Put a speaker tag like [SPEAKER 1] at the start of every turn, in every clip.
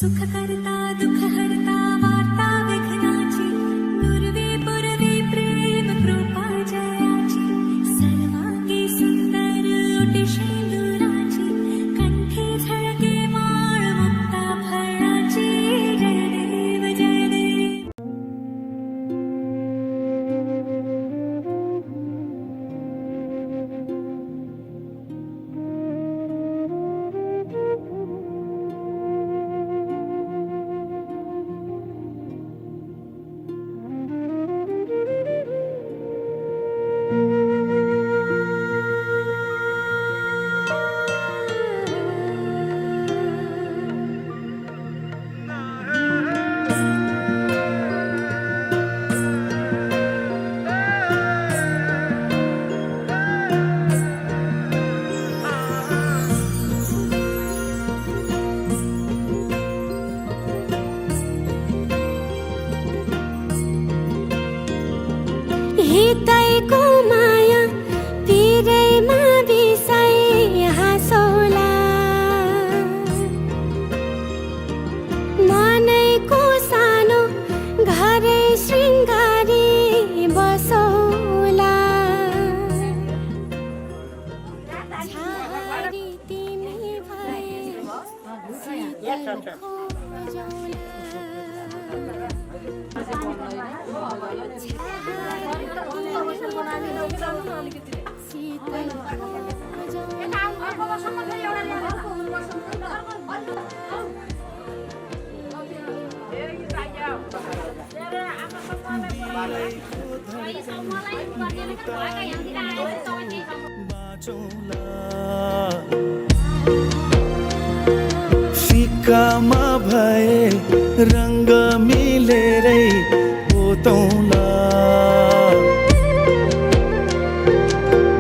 [SPEAKER 1] सुख करता दुख हरता वार्ता विघ्नाची दुर्वे पुरवे प्रेम कृपा जयाची सर्वांगी सुंदर ओटी शेंदुराची कंठी झळके माळ मुक्ता फळाची जय देव जय देव.
[SPEAKER 2] हितैको माया पिरैमा बिसाइ हाँसौला मनैको सानो घरै शृङ्गारी बसौला छाहारी तिमी भए शीतल खोजौला
[SPEAKER 3] फिकामा भए रंग मिलेरै पोतौँला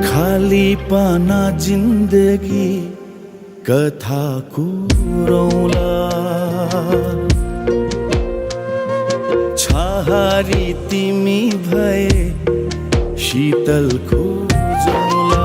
[SPEAKER 3] खाली पाना जिन्दगी कथा कुरौला छहारी तिमी भए शीतल खोजौला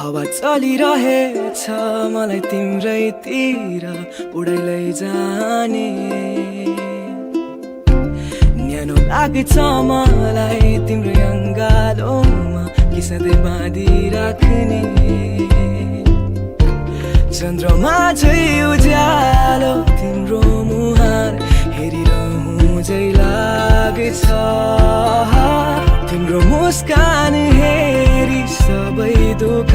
[SPEAKER 4] हावा चलिरहेछ मलाई तिम्रैतिर उडाइ लैजाने न्यानो लाग्छ मलाई तिम्रो अङ्गालोमा कि सधैँ बाँधिराख्ने चन्द्रमा झै उज्यालो तिम्रो मुहार हेरिरहँ झै लाग्छ तिम्रो मुस्कान हेरी सबै दुःख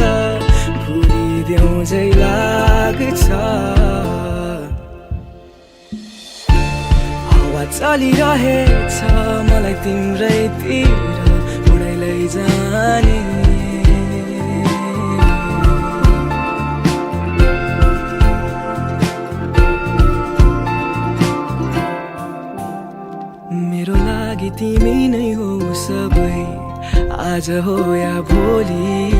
[SPEAKER 4] भुलिदेऊ झै लाग्छ हावा चलिरहेछ मलाई तिम्रैतिर उडाइ लैजाने मेरो लागि तिमी नै हो सबै आज हो या भोलि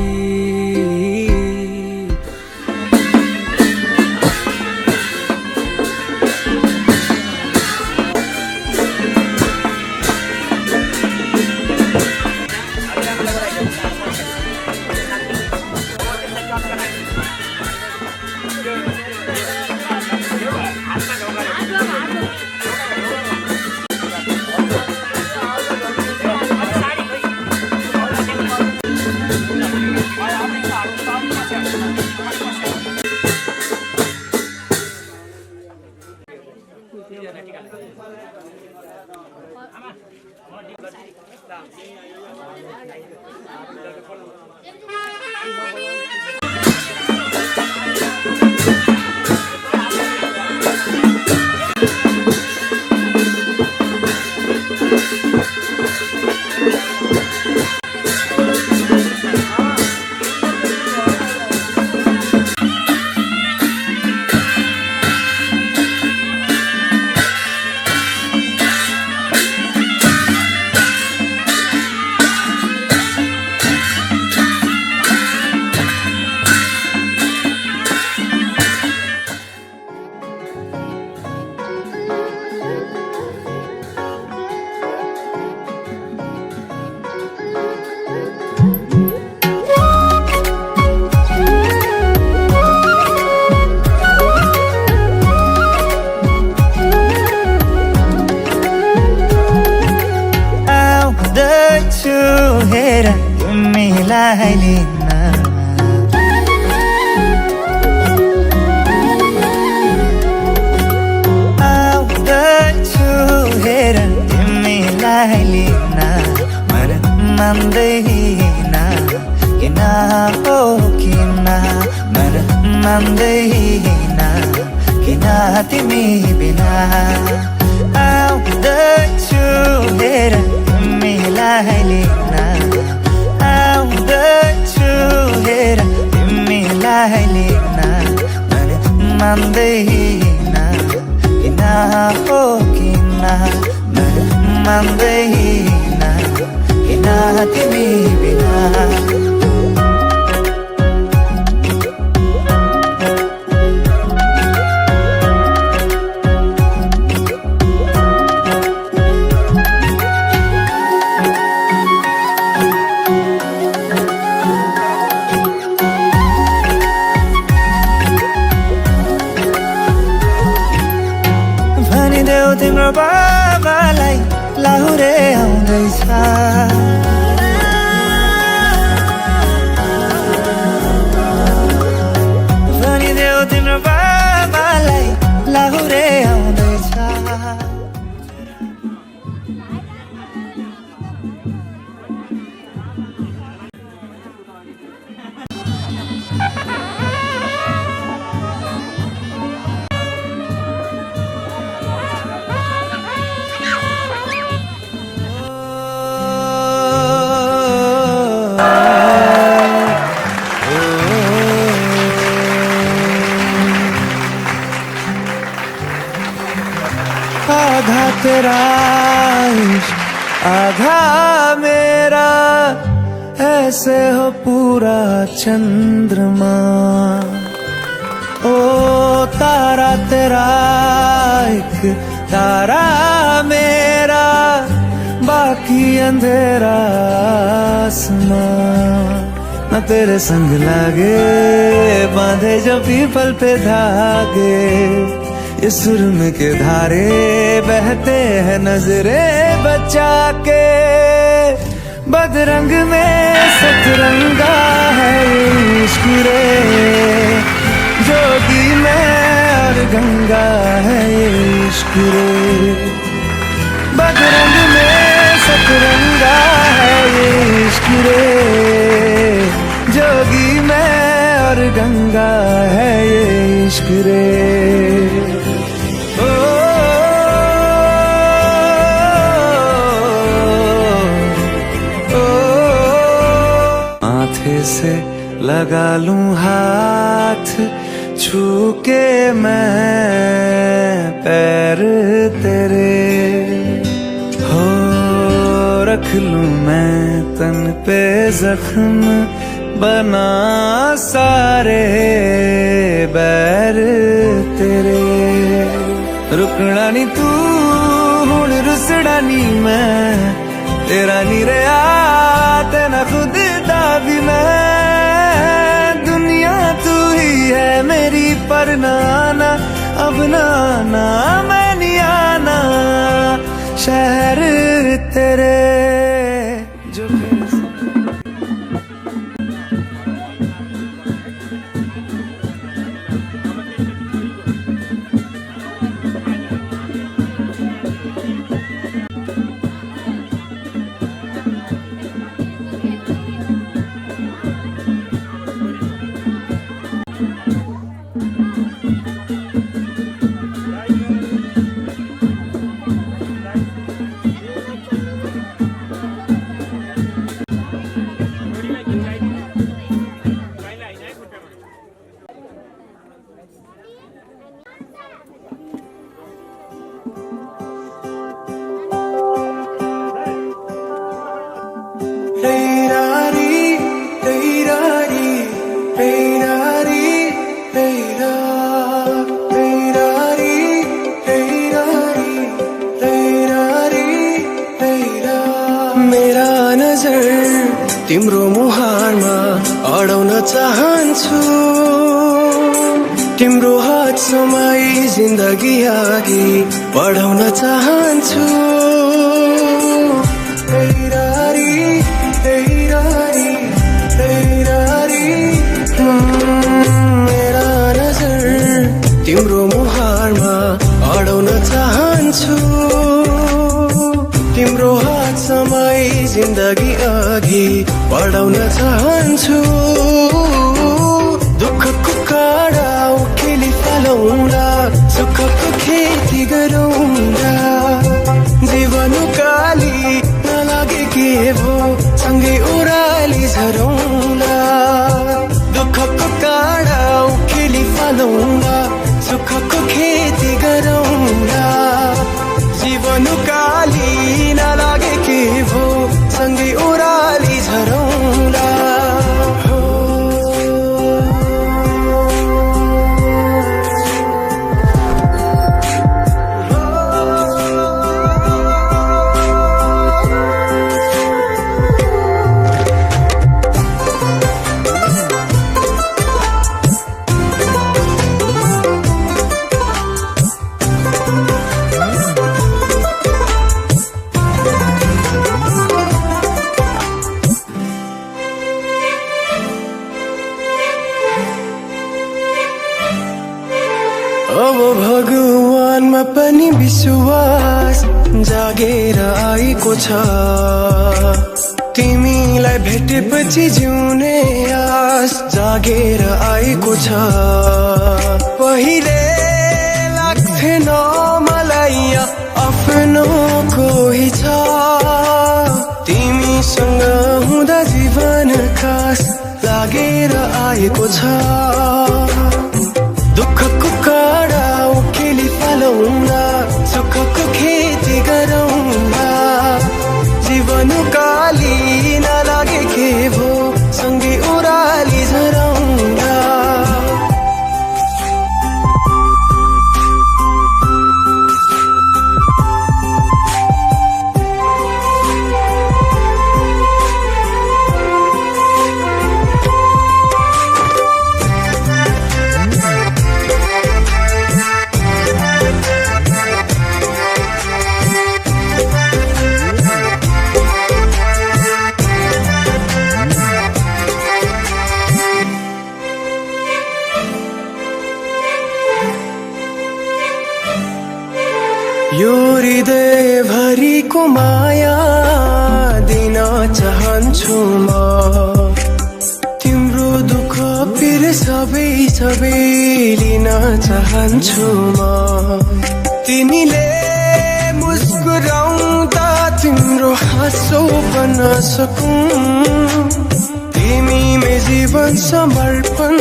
[SPEAKER 5] हेर तिमीलाई लिन आउँदैछु हेर तिमीलाई लिन मन मान्दैन किन हो किन मन मान्दैन किन तिमी बिना आउँदैछु हेर तिमीलाई लिन आउँदैछु हेर तिमीलाई लिन मन मान्दैन किन हो किन मन मान्दैन किन तिमी बिना तिम्रो बाबालाई लाहुरे आउँदैछ भनिदेऊ तिम्रो बाबालाई लाहुरे आउँदैछ आधा तेरा इश्क आधा मेरा ऐसे हो पूरा चंद्रमा ओ तारा तेरा एक तारा मेरा बाकी अंधेरा आसमां न तेरे संग लागे, बांधे जो पीपल पे धागे, ये सुरम के धारे बहते हैं नजरे बचा के। बदरंग में सतरंगा है इश्क रे, जोगी में और गंगा है इश्क रे। बदरंग में सतरंगा है इश्क रे, जोगी में और गंगा है इश्क रे। माथे से लगा लूं हाथ, छू के मैं पैर तेरे, हो रख लूं मैं तन पे जख्म, बना सारे बैर तेरे। रुकना नी तू हुण रुसड़ा नी मैं, तेरा नी रहा तेना खुद दा भी मैं। दुनिया तू ही है मेरी पर नाना, अब नाना मैं नहीं आना शहर तेरे जो तिम्रो मुहारमा अडाउन चाहन्छु, तिम्रो हात समाई जिन्दगी अघि बढाउन चाहन्छु। मेरा नजर तिम्रो मुहारमा अडाउन चाहन्छु, तिम्रो हात समाई जिन्दगी अघि बढाउन चाहन्छु। दुःखको काँडा उखेली फलाउँदा, सुखको खेती गरौँला, जीवन काली नलागे के भो सँगै ओह्राली झरौँला। दुःखको काँडा उखेली फलाउँदा, सुखको खेती गरौँला, जीवन काली नलागे के भो सँगै ओह्राली झरौँला। अब भगवानमा पनि विश्वास जागेर आएको छ, तिमीलाई भेटेपछि जिउने आस जागेर आएको छ। पहिले लाग्थेन मलाई आफ्नो कोही छ, तिमीसँग हुँदा जीवन खास लागेर आएको छ। दुःखको काँडा उखेली फलाउँदा, सुखको खेती गरौँला, जीवन काली नलागे के भो सँगै ओह्राली झरौँला।
[SPEAKER 6] यो हृदय भरिको माया दिन चाहन्छु म तिम्रो दुःख पिर सबै सबै लिन चाहन्छु म तिमीले मुस्कुराउँदा तिम्रो हाँसो बन्न सकूं तिमीमै जीवन समर्पण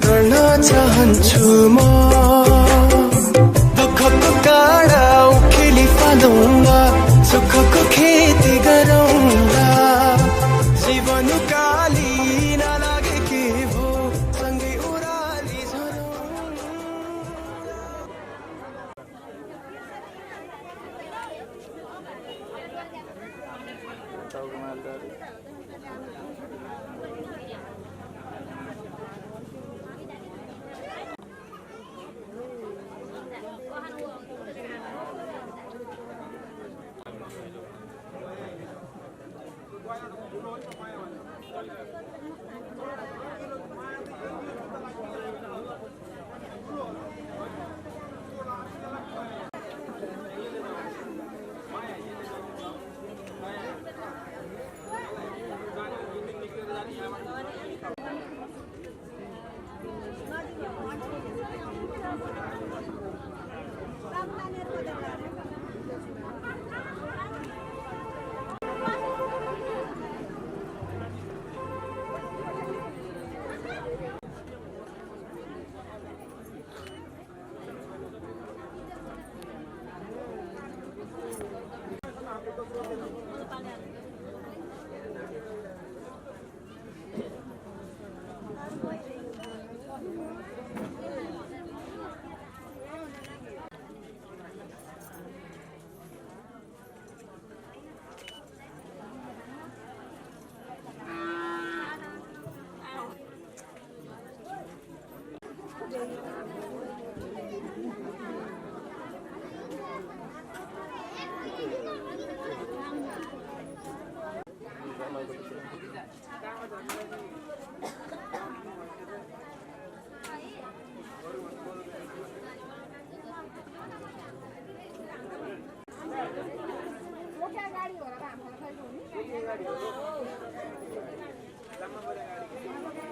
[SPEAKER 6] गर्न चाहन्छु म दुःखको काँडा उखेली फालौँला सुखको खेती गरौँला जीवन काली नलागे के भो सँगै ओह्राली झरौँ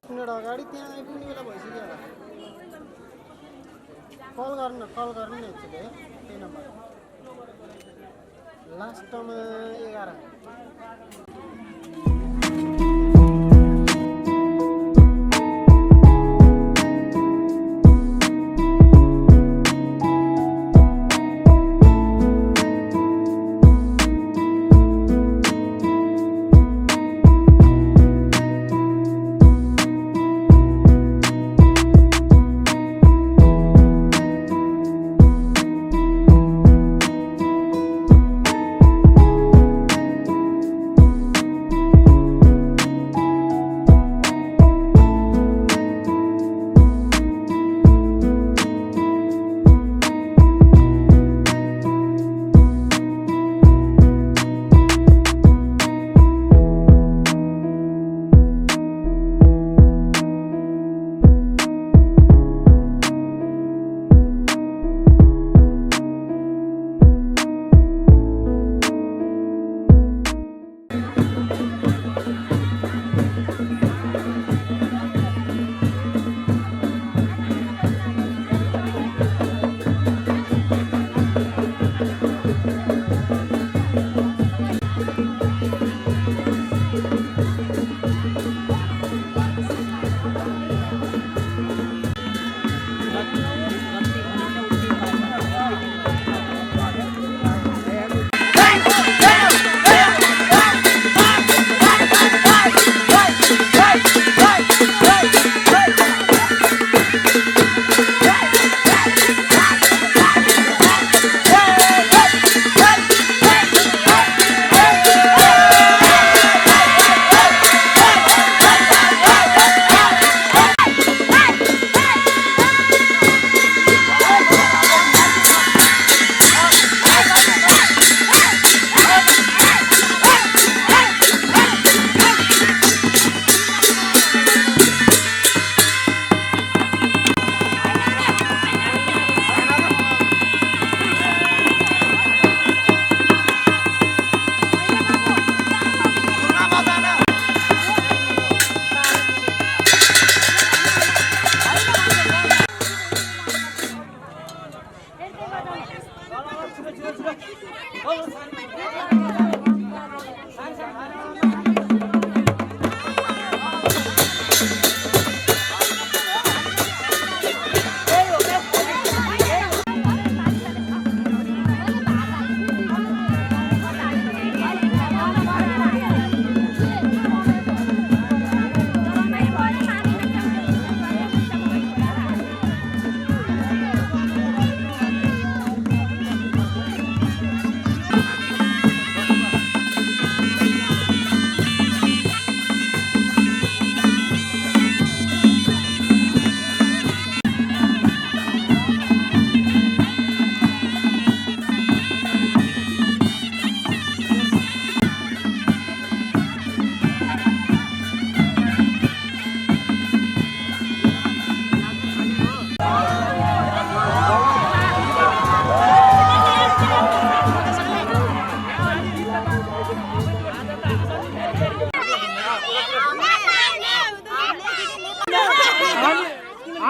[SPEAKER 7] मिनट अगाडि त्यहाँ आइपुग्ने बेला भइसक्यो होला कल गर्नु नि एकचोटि है त्यही नम्बर लास्टमा 11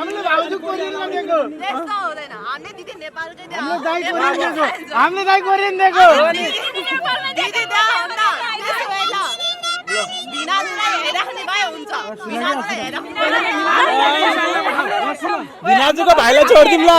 [SPEAKER 7] हामीले भाउजू कोरियन लगेको
[SPEAKER 8] त्यस्तो हुँदैन हामीले दिदी नेपालकै दिदी
[SPEAKER 7] हामीले दाइ कोरियन दिएको
[SPEAKER 8] दिदी दा हुन्न त्यसो भए ल बिनाजुलाई हेरिराख्ने भए हुन्छ बिनाजुलाई हेरिराख्ने
[SPEAKER 9] बिनाजुको भाइलाई छोडिदिउँला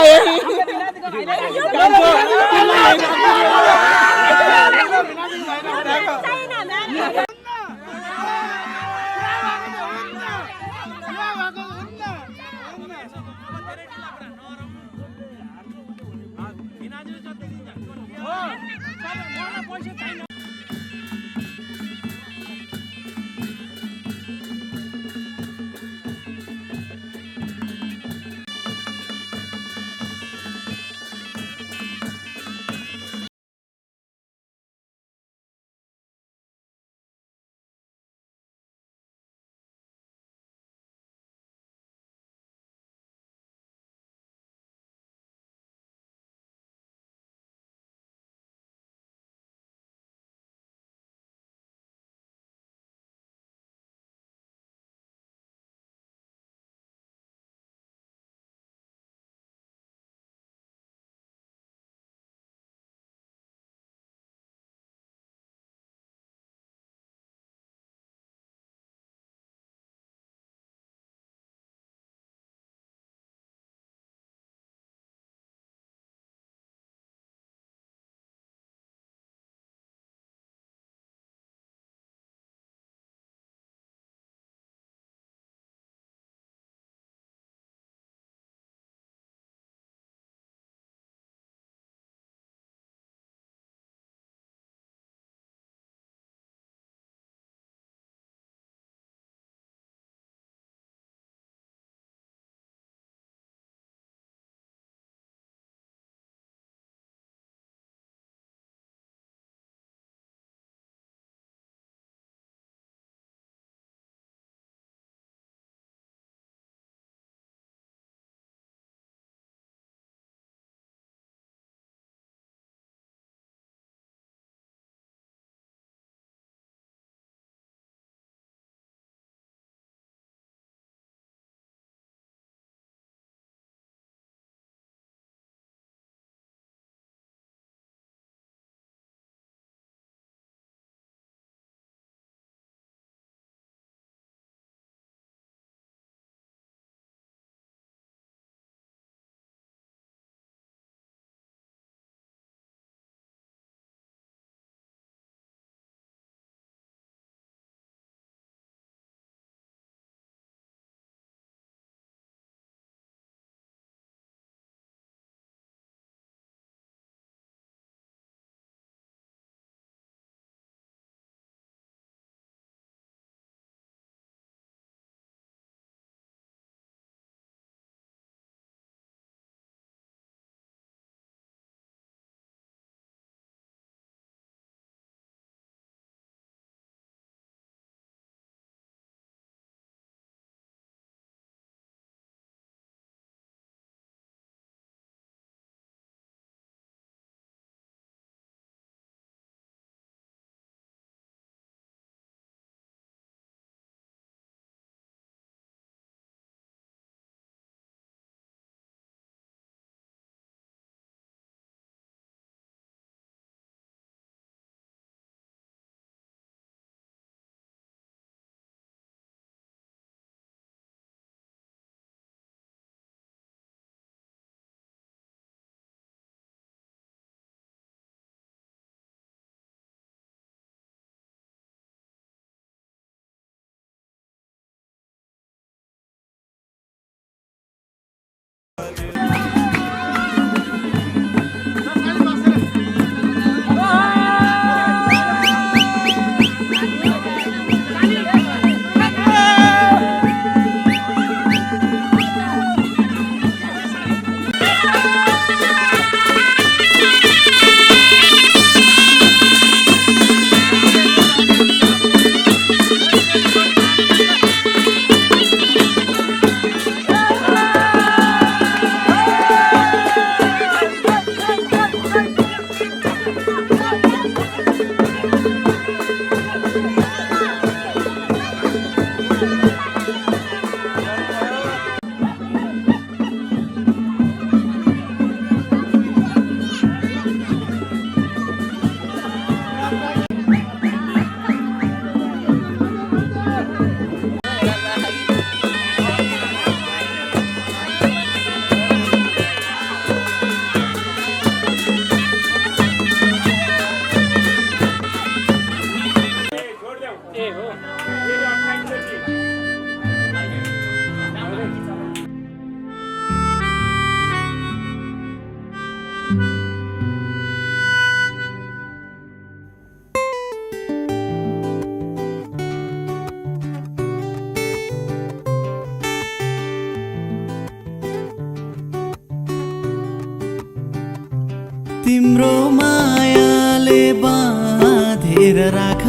[SPEAKER 3] तिम्रो मायाले बाँधेर राख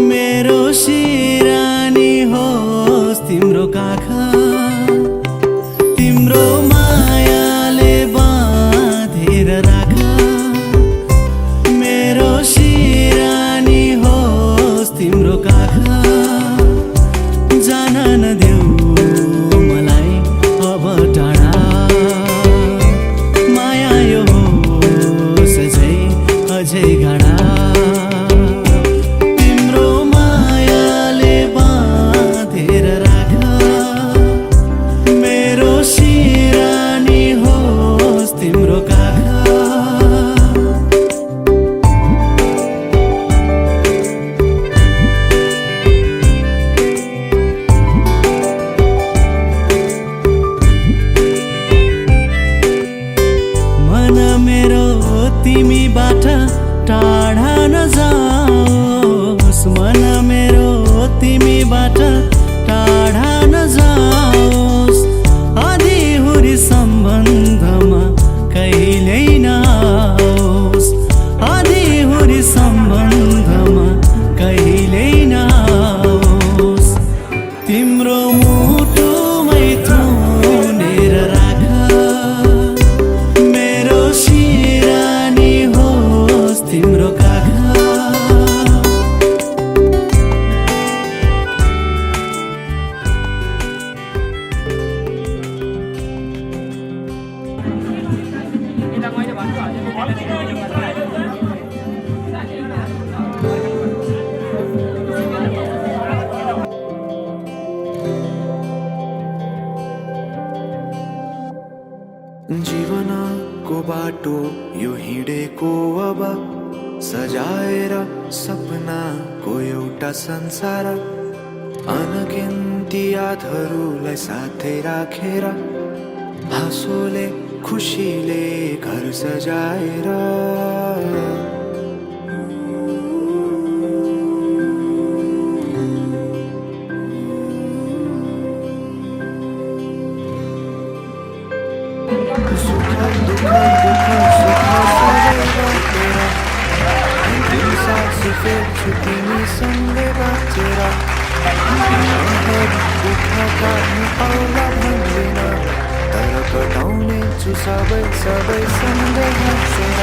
[SPEAKER 3] मेरो सिरानी होस् तिम्रो काख तिम्रो मायाले बाँधेर राख मेरो सिरानी होस् तिम्रो काख जान नदेऊ मलाई अब टाढा माया यो होस् अझै गाढा तिम्रो मायाले बाँधेर राख मेरो सिरानी होस् तिम्रो काख तिमीबाट टाढा नजाओस् मन मेरो तिमीबाट टाढा नजाओस् आधीहुरी सम्बन्धमा कहिल्यै नआओस् आधीहुरी सम्बन्धमा कहिल्यै नआओस् तिम्रो मुटुमै थुनेर राख मेरो सिरानी होस् तिम्रो काख
[SPEAKER 6] जीवनको बाटो यो हिँडेको अब सजाएर सपनाको एउटा संसार अनगिन्ती यादहरूलाई साथै राखेर हाँसोले खुसीले घर सजाएर फेर्छु तिमीसँगै बाँचेर दुःख काट्नु पाउला भन्दिन तर कटाउने छु सबै सँगै हाँसेर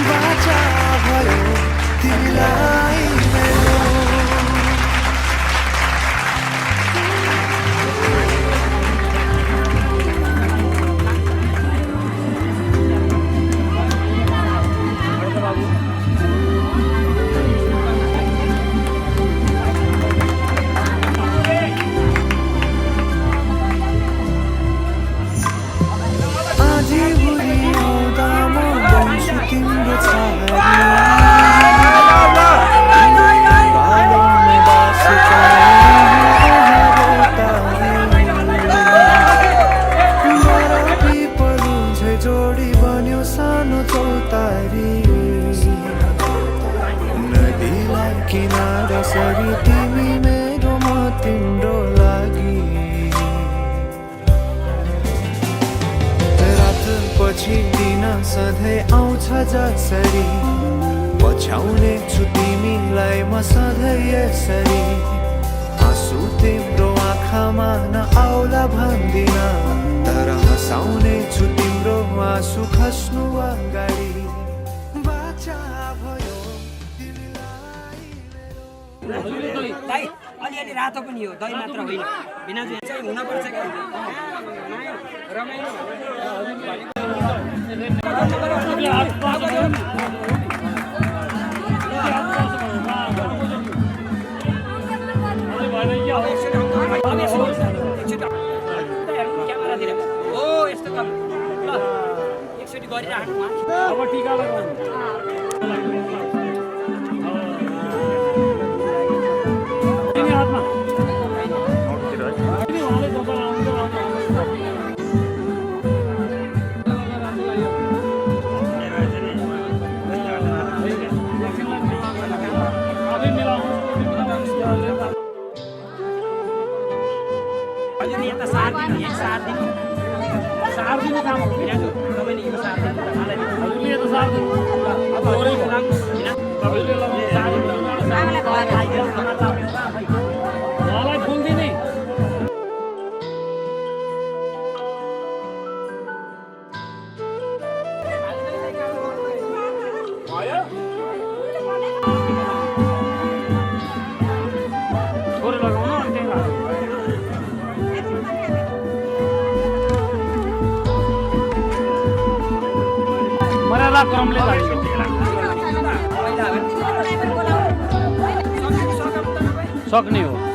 [SPEAKER 6] बाचा भयो तिमीलाई मेरो जोडी बन्यो सानो चौतारी नदीलाई किनारा सरी तिमी मेरो म तिम्रो लागि रात पछि दिन सधैँ आउँछ जसरी पछ्याउने छु तिमीलाई म सधैँ यसरी आँसु तिम्रो आँखामा नआउला भन्दिन तर हँसाउने छु तिम्रो आँसु खस्नु अगाडि बाचा भयो
[SPEAKER 10] दाइ अलिअलि रातो पनि हो दही मात्र होइन बिना चाहिँ हुनपर्छ क्यामेरातिर हो यस्तो गर्नु ल एकचोटि गरिराख्नु अब टिका लगाउनु तपाईँले यो सार्दै हजुरले त सार्दै अब अरू तपाईँले मलाई फुल दिने थोरै लगाउनु अनि त्यही मर्यादा क्रमले लाग्यो सक्ने हो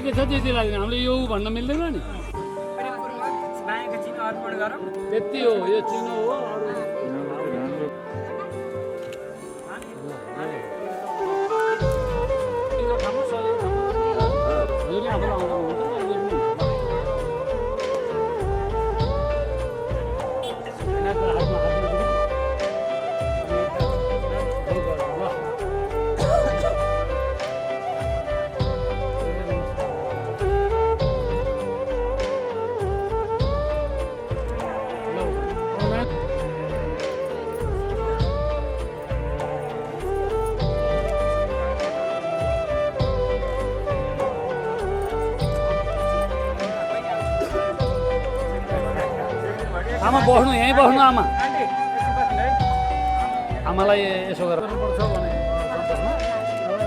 [SPEAKER 10] के छ त्यति लाग्दैन हामीले यो भन्न मिल्दैन नि त्यति हो यो चिनो हो आमा बस्नु यहीँ बस्नु आमा आमालाई यसो गरेर पर्छ भने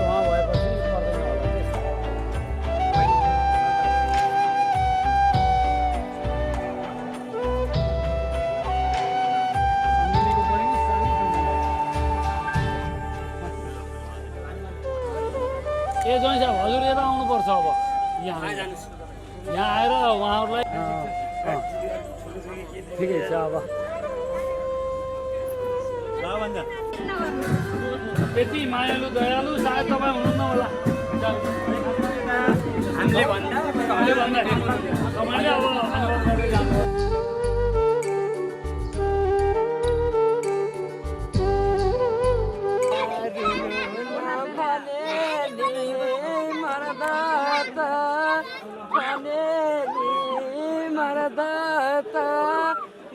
[SPEAKER 10] उहाँ भएपछि ए जय साहब हजुर यता आउनुपर्छ अब यहाँ आएर उहाँहरूलाई ठिकै छ अब त्यति मायालु दयालु सायद तपाईँ हुनुहुन्न होला हामीले भन्दा तपाईँले अब अनुभव गर्दै जानु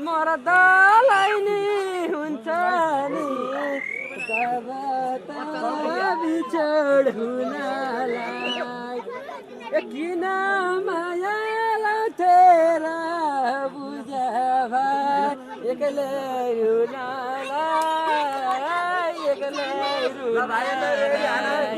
[SPEAKER 8] मर्दालाई नि हुन्छ नि बिछोड हुनलाई किन माया लाथेर बुझ भाइ एक्लै रुनलाई एक्लै रुनलाई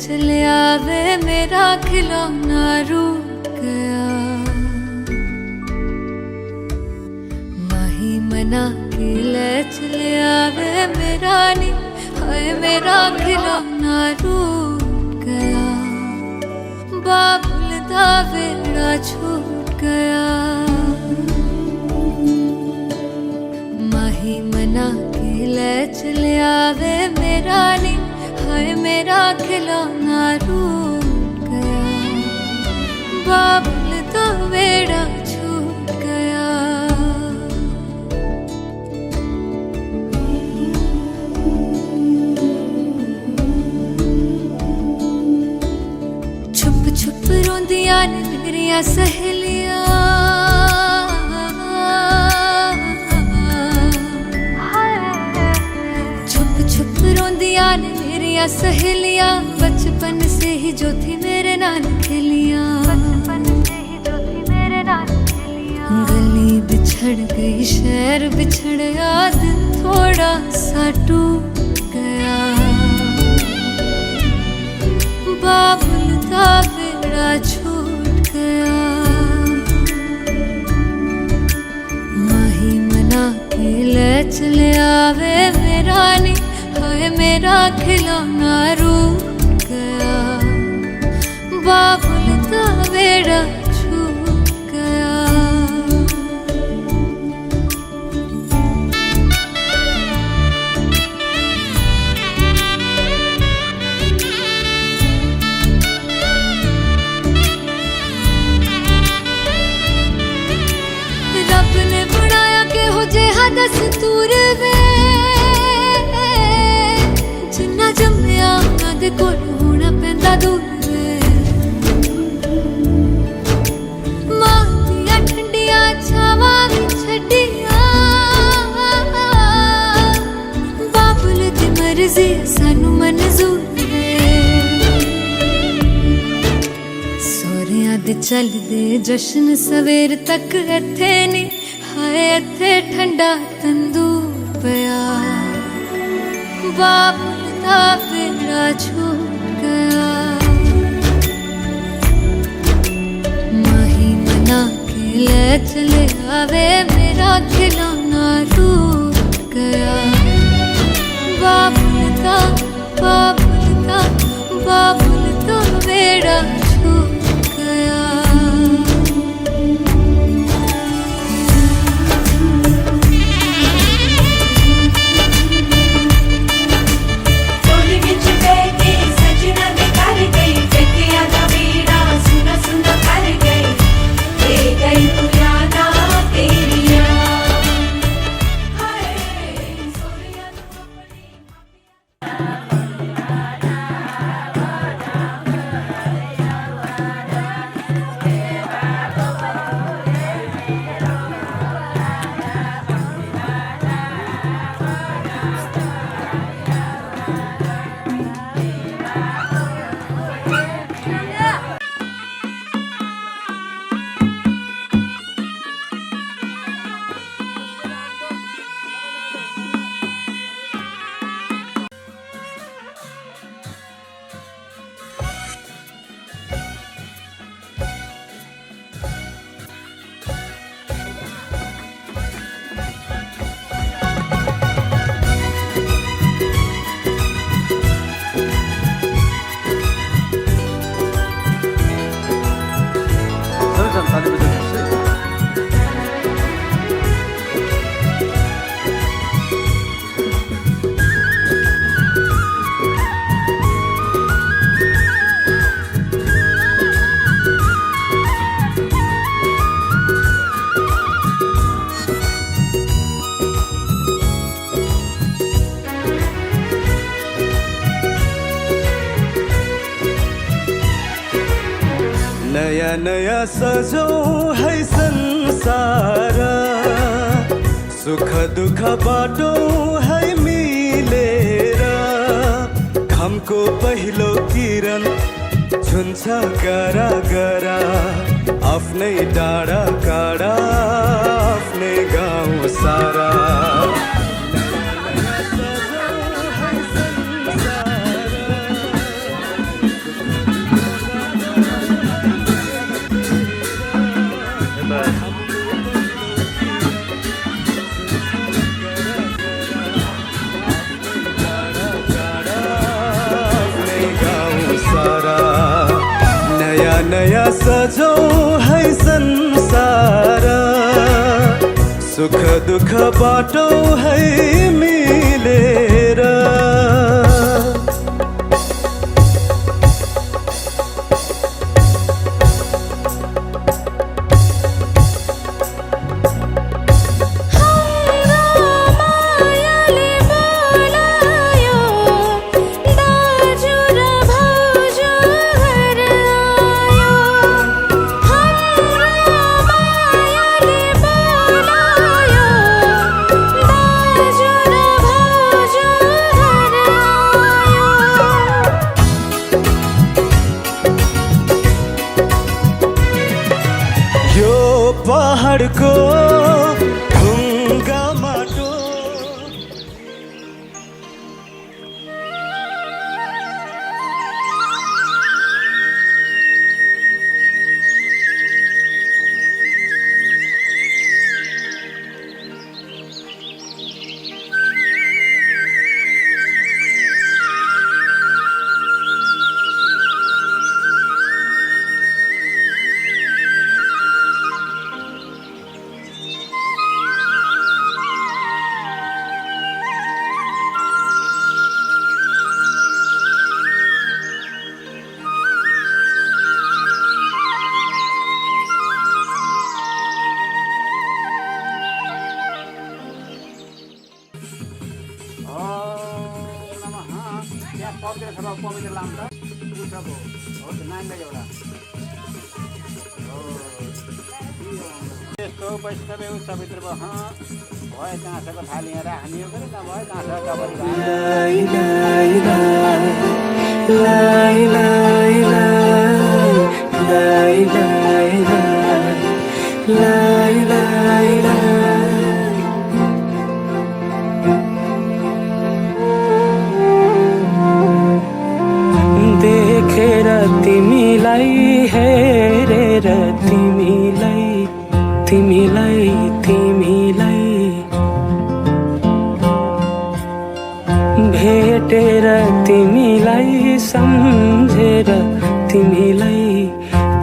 [SPEAKER 1] चले आवे मेरा खिलौना रूठ गया माही मना के ले चले आवे मेरा नी हाय मेरा खिलौना रूठ गया बाबुल दा वेड़ा छूट गया माही मना के ले चले आवे मेरा नी हाय मेरा खिलौना रूठ गया बाबुल दा वेड़ा छूट गया छुप छुप रोंदियां ने मेरियां सहेलियां छुप छुप रोंदियां ने मेरियां सहेलियां बचपन से ही जो थी मेरे नाल खेलियां गली बिछड़ गई शहर बिछड़ गया दिल थोड़ा सा टूट गया बाबुल दा वेड़ा छूट गया माही मना के ले चले आवे मेरा नी हाय मेरा खिलौना रूठ गया बाबुल दा वेड़ा छूट गया रब ने बनाया के हो जेहा दस्तूर वे जिन्ना जम्मिया उन्हां दे कोल होना पैंदा दूर वे मां दियां ठंडियां छावां भी छड्डियां बाबुल दी मर्जी सानू मंजूर वे सोहरियां दे चलदे जश्न सवेर तक इत्थे नी हाय इत्थे ठंडा तंदूर पिया बाबुल दा वेड़ा छूट गया माही मना के ले चले आवे मेरा खिलौना रूठ गया बाबुल दा वेड़ा छूट गया
[SPEAKER 3] नया नया सजौँ है संसार सुख दुख बाटौँ है मिलेर घामको पहिलो किरण छुन्छ गरा गरा आफ्नै डाँडा काँडा आफ्नै गाउँ सारा नया सजौँ है संसार सुख दुख बाटौँ है मिलेर पहाडको ढुङ्गा माटो
[SPEAKER 10] पवित्र लान्छ पुछको हो नानीलाई एउटा यस्तो वैष्णव सवित्र भए काँसको थाली यहाँ राख्ने हो भने नभए
[SPEAKER 4] देखेर तिमीलाई हेरेर तिमीलाई तिमीलाई तिमीलाई भेटेर तिमीलाई सम्झेर तिमीलाई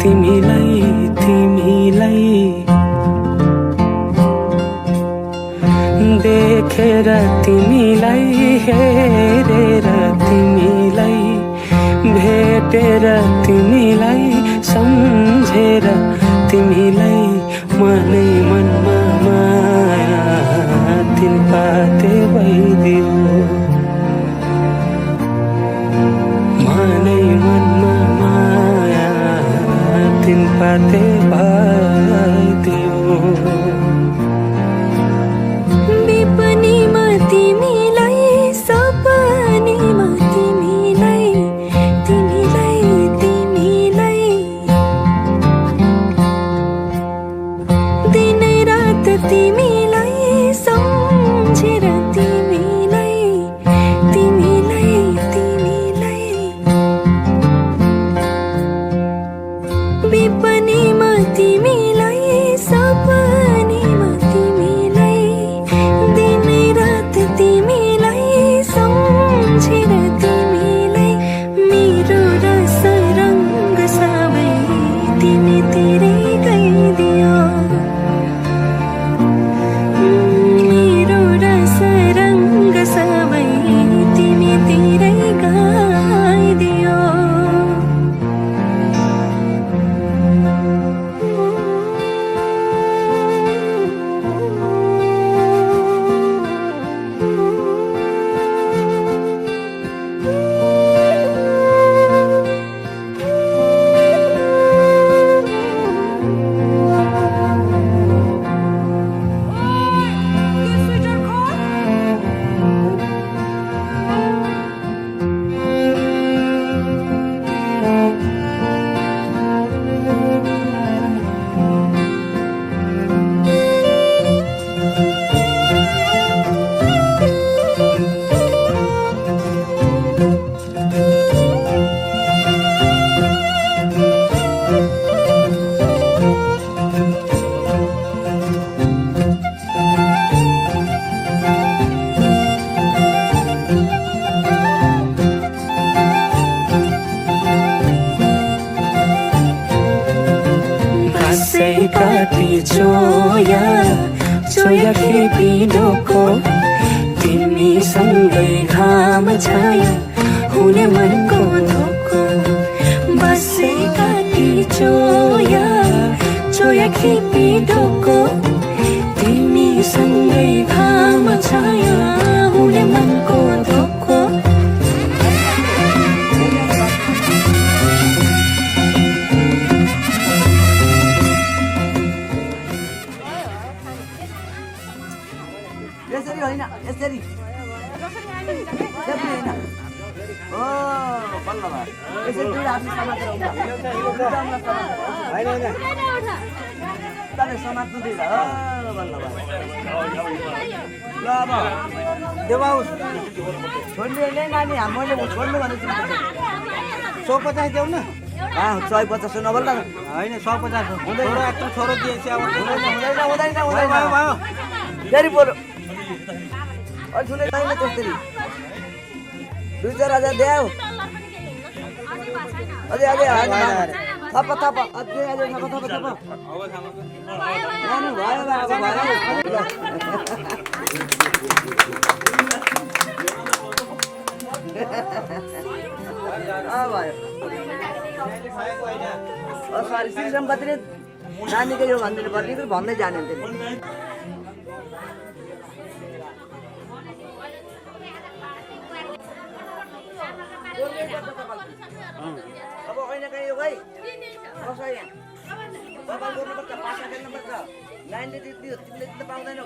[SPEAKER 4] तिमीलाई तिमीलाई देखेर तिमीलाई हेरेर तिमीलाई भेटेर तिमीलाई सम्झेर तिमीलाई मनै मनमा माया तिन पाते भइदियो मनै मनमा माया तिन पाते भइदियो
[SPEAKER 2] विपनीमा तिमीलाई सपनीमा तिमीलाई तिमीलाई तिमीलाई दिनै रात तिमीलाई सम्झेर तिमीलाई तिमीलाई तिमीलाई विपनीमा काटी चोया चोया खेपी डोको तिमीसँगै घाम छाया हुने मनको धोको बसे काटी चोया चोया खेपी डोको तिमीसँगै घाम छाया हुने मनको धोको
[SPEAKER 11] यसरी होइन यसरी ओ बल्ल भयो यसरी दुई हातले समातेर समात्नु दिँदा बल्ल भयो ल अब देवाउ छोड्ने नानी मैले छोड्नु भनेको 150 देऊ न 150 नबोल्दा होइन 150 हुँदैन आफ्नो छोरो दिएछ अब हुँदैन फेरि बोलो ठुलै छैन त्यसरी 2-4 हजार देऊ अझै थप थप अझै थप भयो सरी श्रीराम कतिले नानीको यो भनिदिनु पर्ने भन्दै जाने अब होइन कहीँ भाइ बस यहाँ बबाल गर्नुपर्छ पासा खेल्नुपर्छ लाइनले तिमीले जित्न पाउँदैन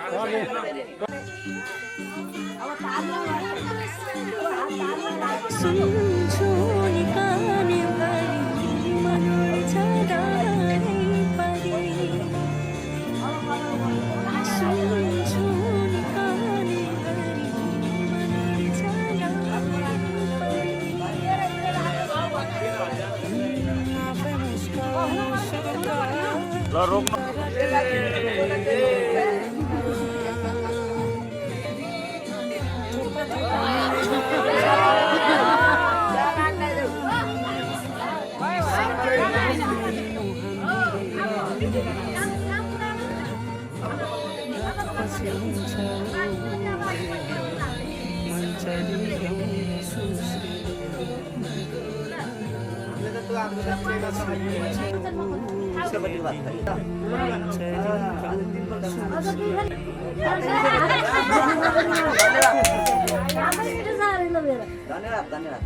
[SPEAKER 11] धन्यवाद धन्यवाद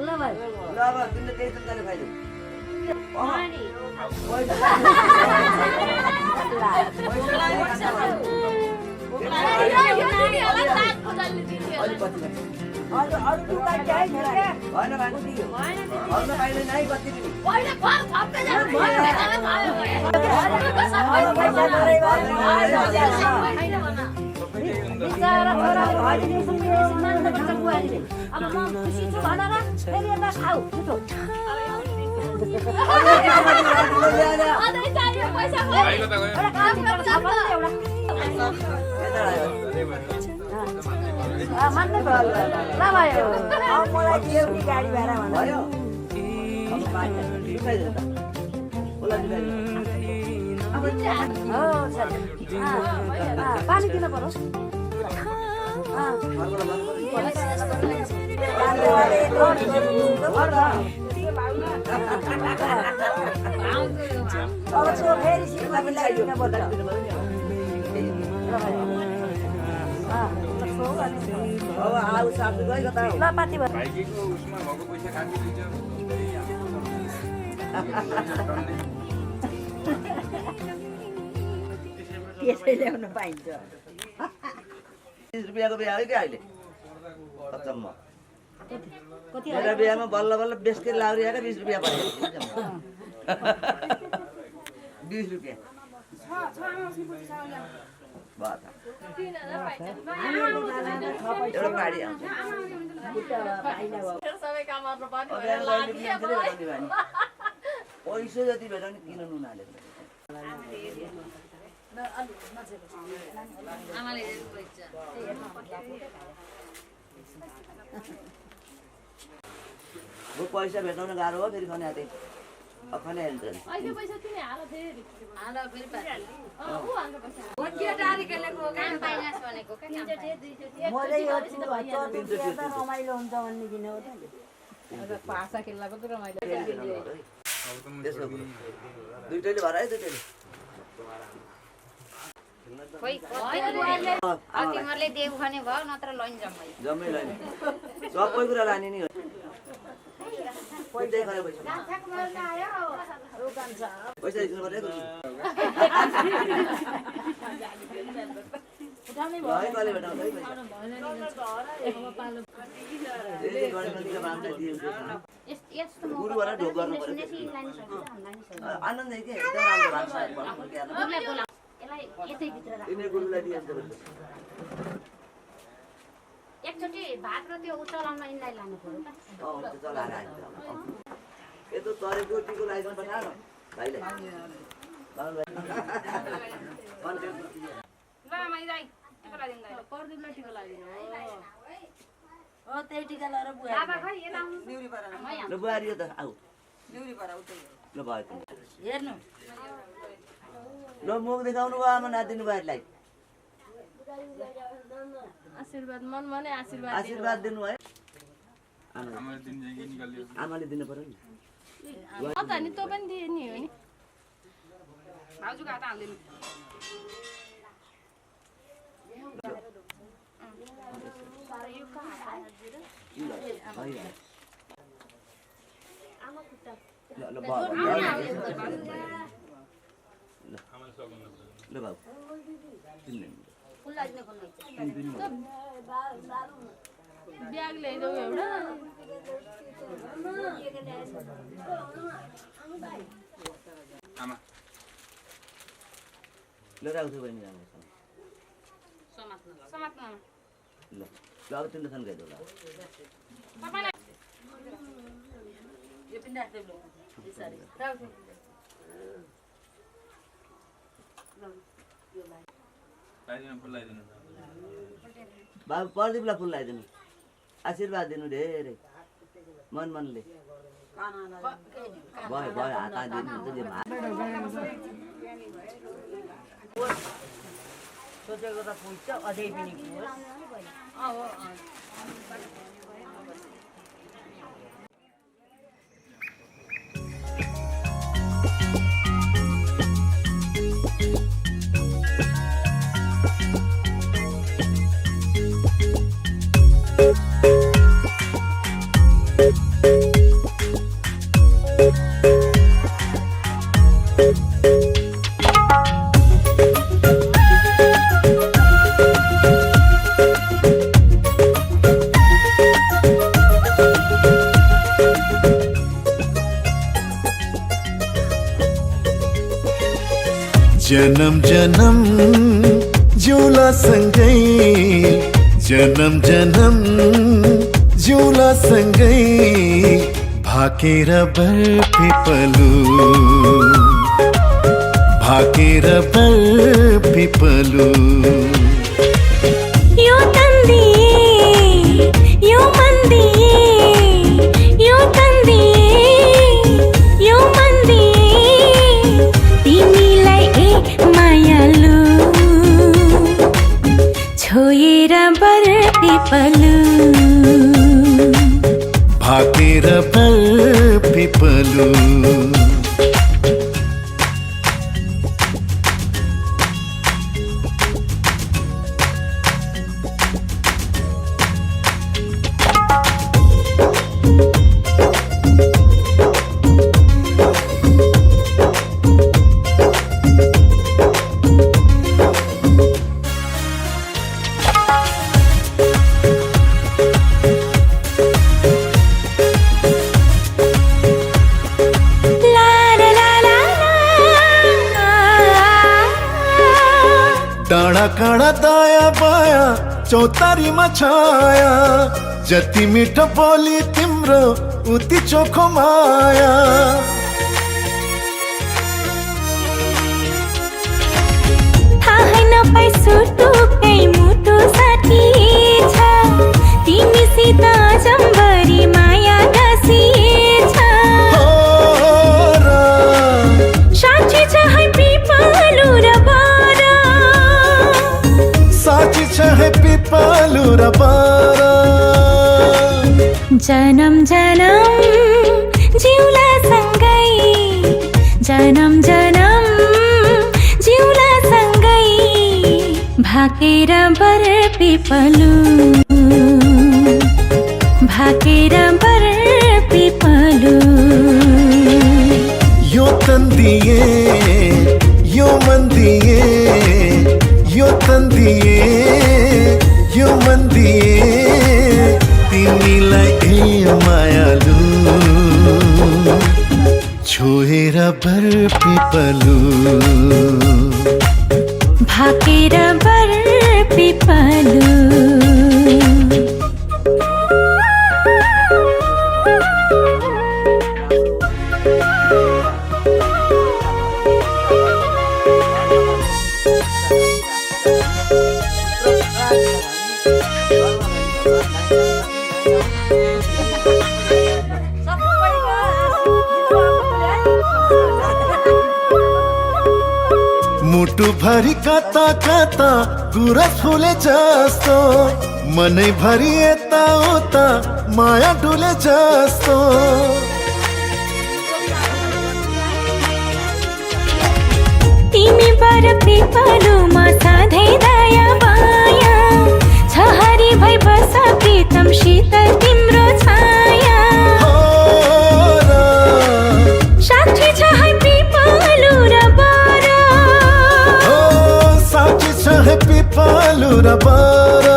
[SPEAKER 11] ल भाइ ल अब तिमीले त्यही तरिकाले खाइदेऊ पानी किन पर्यो त्यसै ल्याउन पाइन्छ 30 रुपियाँको बिहा हो कि अहिले अचम्म मेरो बिहामा बल्ल बल्ल बेस्केर लाउरी आएर 20 रुपियाँ पर्यो 20 रुपियाँ एउटा पाडी आउँछ पैसा जति भेट नि किन नुन हालेको पैसा भेटाउन गाह्रो हो फेरि खने आते खने हेर्छ
[SPEAKER 8] अहिले पैसा तिमी हाल फेरि हाल फेरि उ हाल्नु पैसा
[SPEAKER 1] के तारिखले को काम पाइनास भनेको के काम
[SPEAKER 2] मैले यो रमाइलो हुन्छ भन्ने किन हो त
[SPEAKER 8] भाषा खेल्लाको त रमाइलो
[SPEAKER 11] दुईटैले भरायो दुईटैले
[SPEAKER 1] खोइ तिमीहरूले देऊ भने भयो नत्र लैन जम्मै
[SPEAKER 11] जम्मै लाने सबै कुरा लाने नि पैसा खरे पैसा पैसा दिनु पर्यो कहिले भेटाउँछ
[SPEAKER 1] यस्तो
[SPEAKER 11] गुरुबाट ढोक गर्नु पर्यो आनन्द के एकदम राम्रो लाग्छ
[SPEAKER 1] यसलाई यतैभित्र राख
[SPEAKER 11] तिमीले गुरुलाई दिएछ
[SPEAKER 1] एकचोटि भात र त्यो चलाउन यिनलाई लानु पर्यो
[SPEAKER 11] त्यो चलाएर आइन्छ यस्तो तरेको टिको लाइदिनु पठाएर भाइलाई
[SPEAKER 8] ल माइदाइ टिको लाइदिनु पर्दिमलाई टिको लाइदिनु
[SPEAKER 2] हो त्यही टिका लाएर बुवा
[SPEAKER 8] बाबा खै ए लाउनु
[SPEAKER 2] न्युरी पारा
[SPEAKER 11] ल बुहारी हो त आऊ
[SPEAKER 2] न्युरी पारा उतै
[SPEAKER 11] ल भयो त
[SPEAKER 2] हेर्नु
[SPEAKER 11] ल मुख देखाउनु भयो आमा नातिनी बुहारीलाई
[SPEAKER 8] आशीर्वाद मन मनै आशीर्वाद
[SPEAKER 11] आशीर्वाद दिनु है आमाले दिनु पर्यो नि
[SPEAKER 8] अत नि तँ पनि दिए नि हो नि भाउजूको हात हाल्दिनु
[SPEAKER 11] ल बाबु
[SPEAKER 8] ब्याग ल्याइदेऊ एउटा
[SPEAKER 11] ल राख्छु बहिनी राम्रो
[SPEAKER 8] समात्न
[SPEAKER 11] ल ल अब तिम्रो खान गइदियो ल
[SPEAKER 8] तपाईलाई
[SPEAKER 2] यो पनि राख्दै लो यसरी राख्छु
[SPEAKER 11] बाबु प्रदीपलाई फुल लगाइदिनु आशीर्वाद दिनु धेरै मन मनले भयो भयो हात हालिदिनु
[SPEAKER 2] सोचेको त पुग्छ अझै पनि पुग्छ
[SPEAKER 3] जन्म जन्म जुला सँगै जन्म जन्म जुला सँगै भाकेर बरपिपलु भाकेर बरपिपलु
[SPEAKER 2] यो तन्दी यो मन्दी यो तन्दी यो मन्दी तिमीलाई मायालु छोएर बरपिपलु
[SPEAKER 3] भाकेर बरपिपलु डाँडा काँडा दाया बाया चौतारीमा छाया जति मिठो बोली तिम्रो उति चोखो माया
[SPEAKER 2] थाहै नपाई सुटुकै मुटु साथी छ तिमीसित जम्बरी माया गसिए जन्म जन्म जिउला सँगै जन्म जन्म जिउला सँगै भाकेर बर पिपलु भाकेर बर पिपलु
[SPEAKER 3] यो तन दिए यो मन दिए यो तन दिए यो मन दिए तिमीलाई ए मायालु छोएर बर पिपलु
[SPEAKER 2] भाकेर बर पिपलु
[SPEAKER 3] मुटु भरि कता कता गुरस फुले जस्तो मनै भरि यता उता माया डुले जस्तो
[SPEAKER 2] तिमी बर पिपलुमा सधैँ दया माया छहारी भई बस प्रीतम शीतल तिम्रो छाया साक्षी छ है पिपलु र बर
[SPEAKER 3] साक्षी छ है पिपलु र बर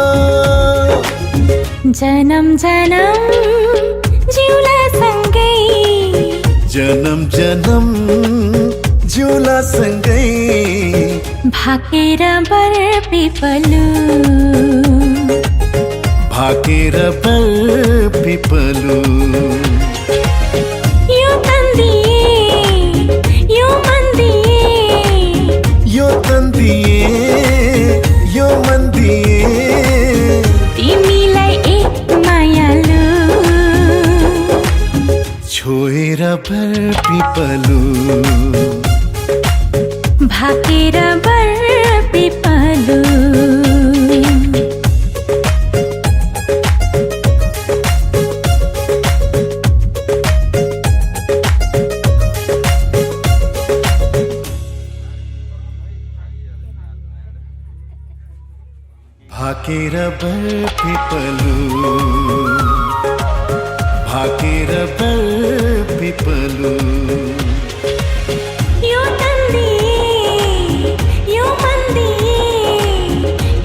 [SPEAKER 2] जन्म जन्म जिउला सँगै
[SPEAKER 3] जन्म जन्म जिउला सँगै
[SPEAKER 2] भाकेर बर पिपलु
[SPEAKER 3] भाकेर बर पिपलु
[SPEAKER 2] यो तन दिए यो मन दिए
[SPEAKER 3] यो तन दिए यो मन दिए
[SPEAKER 2] तिमीलाई एक मायालु
[SPEAKER 3] छोएर बर पिपलु
[SPEAKER 2] भाकेर बर पिपलु
[SPEAKER 3] भाकेर बर पिपलु भाकेर बर पिपलु
[SPEAKER 2] यो तन दिए यो मन दिए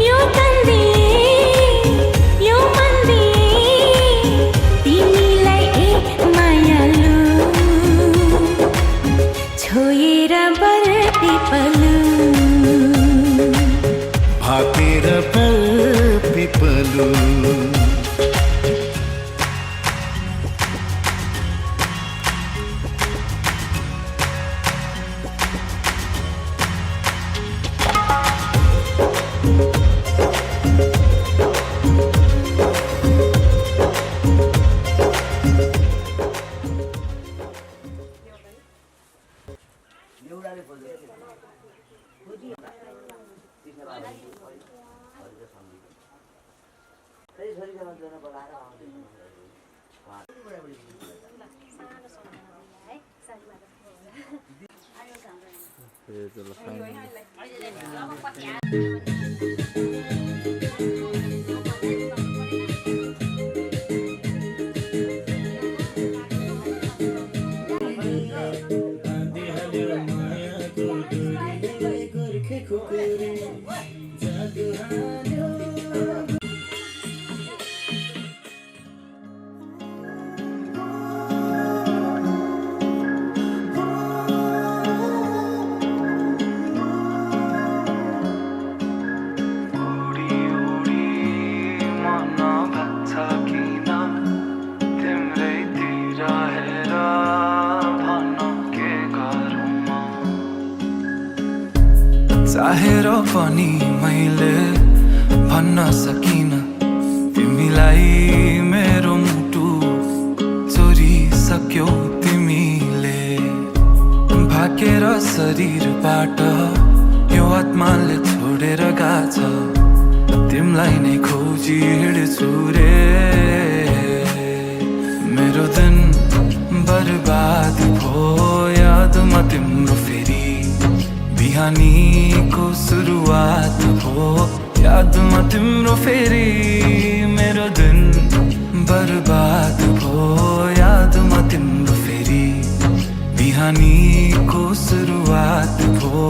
[SPEAKER 2] यो तन दिए यो मन दिए तिमीलाई एक मायालु छोएर बर पिपलु
[SPEAKER 3] भाकेर बर पिपलु
[SPEAKER 5] चाहेर पनि मैले भन्न सकिन तिमीलाई मेरो मुटु चोरिसक्यौ तिमीले भाकेर शरीरबाट यो आत्माले छोडेर गाछ तिमीलाई नै खोजी हिँड्छु रे दिन बर्बाद भो यादमा तिम्रो फेरि बिहानीको सुरुवात भो यादमा तिम्रो फेरि मेरो दिन बर्बाद भो यादमा तिम्रो फेरि बिहानीको सुरुवात भो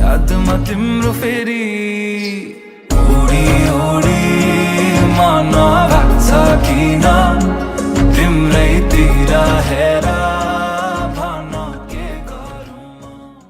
[SPEAKER 5] यादमा तिम्रो फेरि ओडी ओडी माना